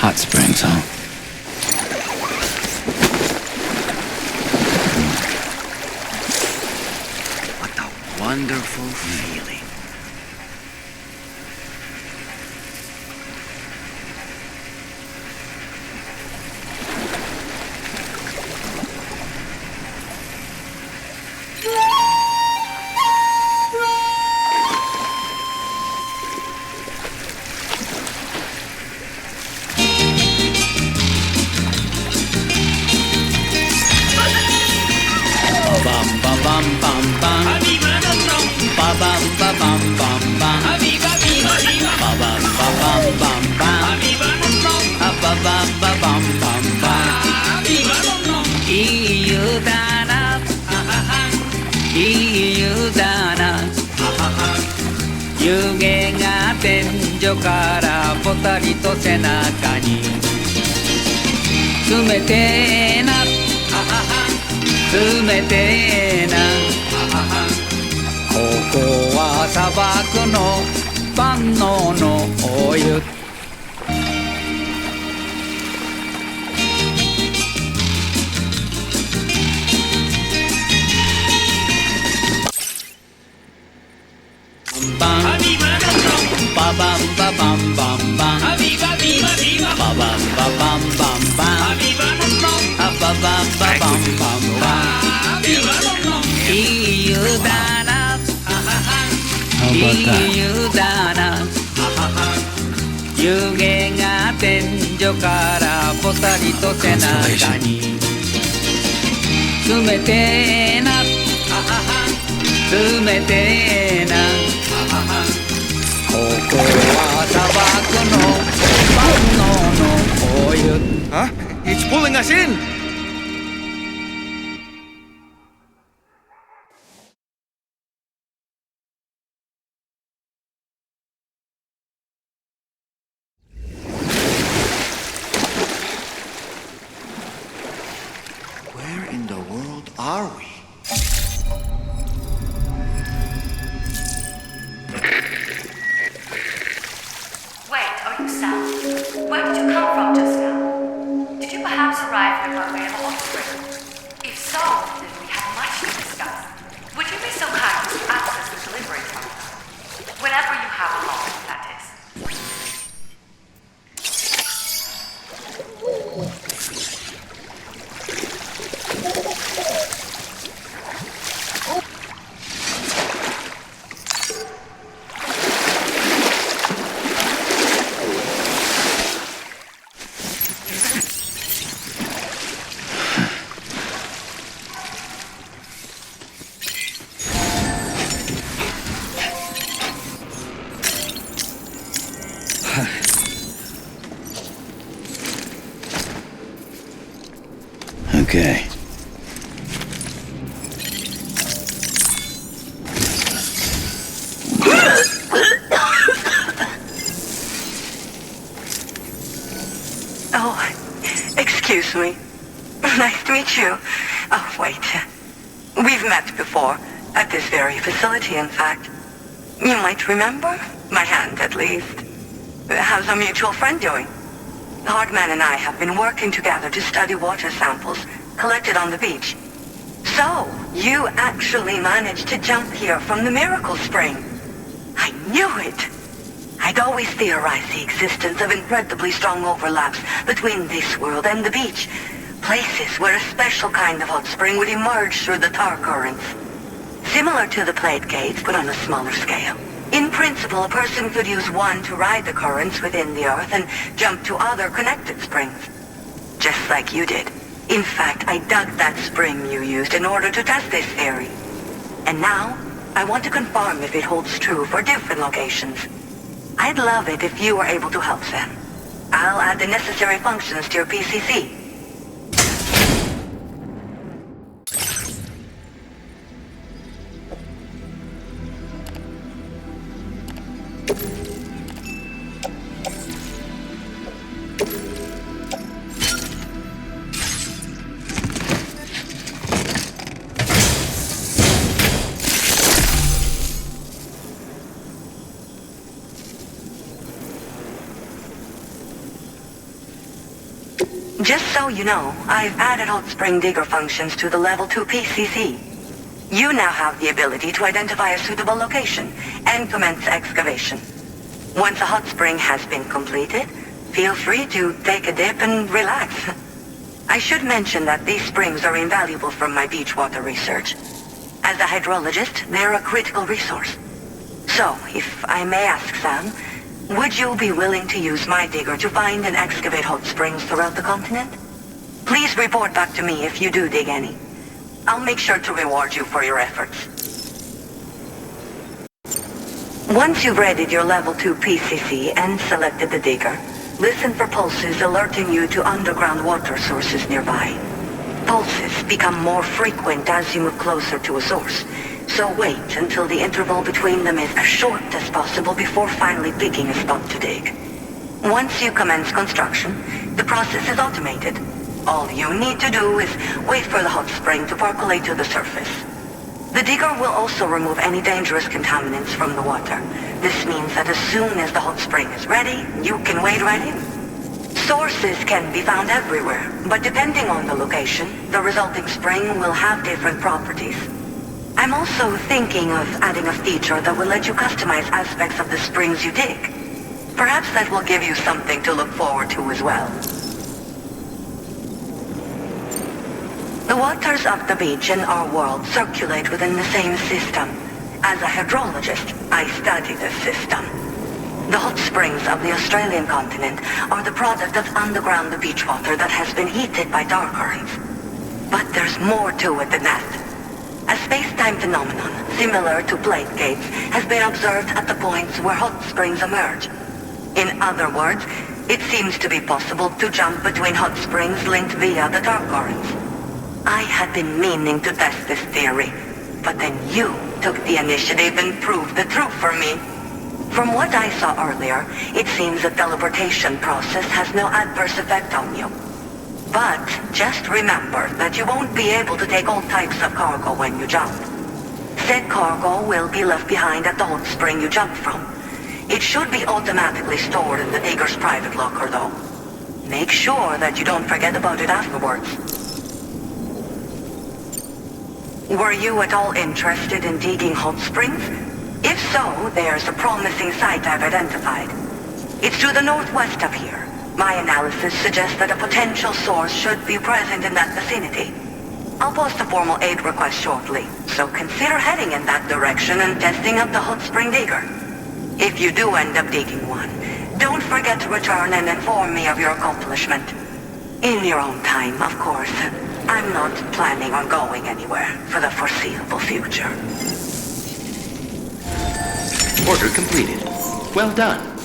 Hot springs, huh? What a wonderful feeling.湯気が天井からぽたりと背中に冷てえな冷てえなここは砂漠の万能のお湯ババンババンバンバンババンババンバンバンババンババンバンバンいい湯だないい湯だな湯気が天井からぽたりと背中に冷てえな冷てえなここは砂漠の万能のお湯 Huh? It's pulling us in! Where in the world are we? Where did you come from just now? Did you perhaps arrive in one way of a hot spring? If so, then we have much to discuss. Would you be so kind as to access the delivery tunnel? Whenever you have a moment, that is. Okay. Oh, excuse me. Nice to meet you. Oh, wait. We've met before. At this very facility, in fact. You might remember? My hand, at least. How's our mutual friend doing? Hardman and I have been working together to study water samples collected on the beach. So, you actually managed to jump here from the Miracle Spring. I knew it! I'd always theorized the existence of incredibly strong overlaps between this world and the beach. Places where a special kind of hot spring would emerge through the tar currents. Similar to the plate gates, but on a smaller scale. In principle, a person could use one to ride the currents within the earth and jump to other connected springs. Just like you did. In fact, I dug that spring you used in order to test this theory. And now, I want to confirm if it holds true for different locations. I'd love it if you were able to help Sam. I'll add the necessary functions to your PCC. Just so you know, I've added hot spring digger functions to the level 2 PCC. You now have the ability to identify a suitable location and commence excavation. Once a hot spring has been completed, feel free to take a dip and relax. I should mention that these springs are invaluable from my beach water research. As a hydrologist, they're a critical resource. So, if I may ask, Sam, would you be willing to use my digger to find and excavate hot springs throughout the continent? Please report back to me if you do dig any. I'll make sure to reward you for your efforts. Once you've readied your level 2 PCC and selected the digger, listen for pulses alerting you to underground water sources nearby. Pulses become more frequent as you move closer to a source, so wait until the interval between them is as short as possible before finally picking a spot to dig. Once you commence construction, the process is automated. All you need to do is wait for the hot spring to percolate to the surface. The digger will also remove any dangerous contaminants from the water. This means that as soon as the hot spring is ready, you can wade right in. Sources can be found everywhere, but depending on the location, the resulting spring will have different properties. I'm also thinking of adding a feature that will let you customize aspects of the springs you dig. Perhaps that will give you something to look forward to as well. The waters of the beach in our world circulate within the same system. As a hydrologist, I study this system. The hot springs of the Australian continent are the product of underground beach water that has been heated by dark currents. But there's more to it than that. A space-time phenomenon, similar to plate gates, has been observed at the points where hot springs emerge. In other words, it seems to be possible to jump between hot springs linked via the dark currents. I had been meaning to test this theory, but then you took the initiative and proved the truth for me. From what I saw earlier, it seems the teleportation process has no adverse effect on you. But just remember that you won't be able to take all types of cargo when you jump. Said cargo will be left behind at the hot spring you jumped from. It should be automatically stored in the digger's private locker, though. Make sure that you don't forget about it afterwards. Were you at all interested in digging hot springs? If so, there's a promising site I've identified. It's to the northwest of here. My analysis suggests that a potential source should be present in that vicinity. I'll post a formal aid request shortly, so consider heading in that direction and testing up the hot spring digger. If you do end up digging one, don't forget to return and inform me of your accomplishment. In your own time, of course. I'm not planning on going anywhere for the foreseeable future. Order completed. Well done.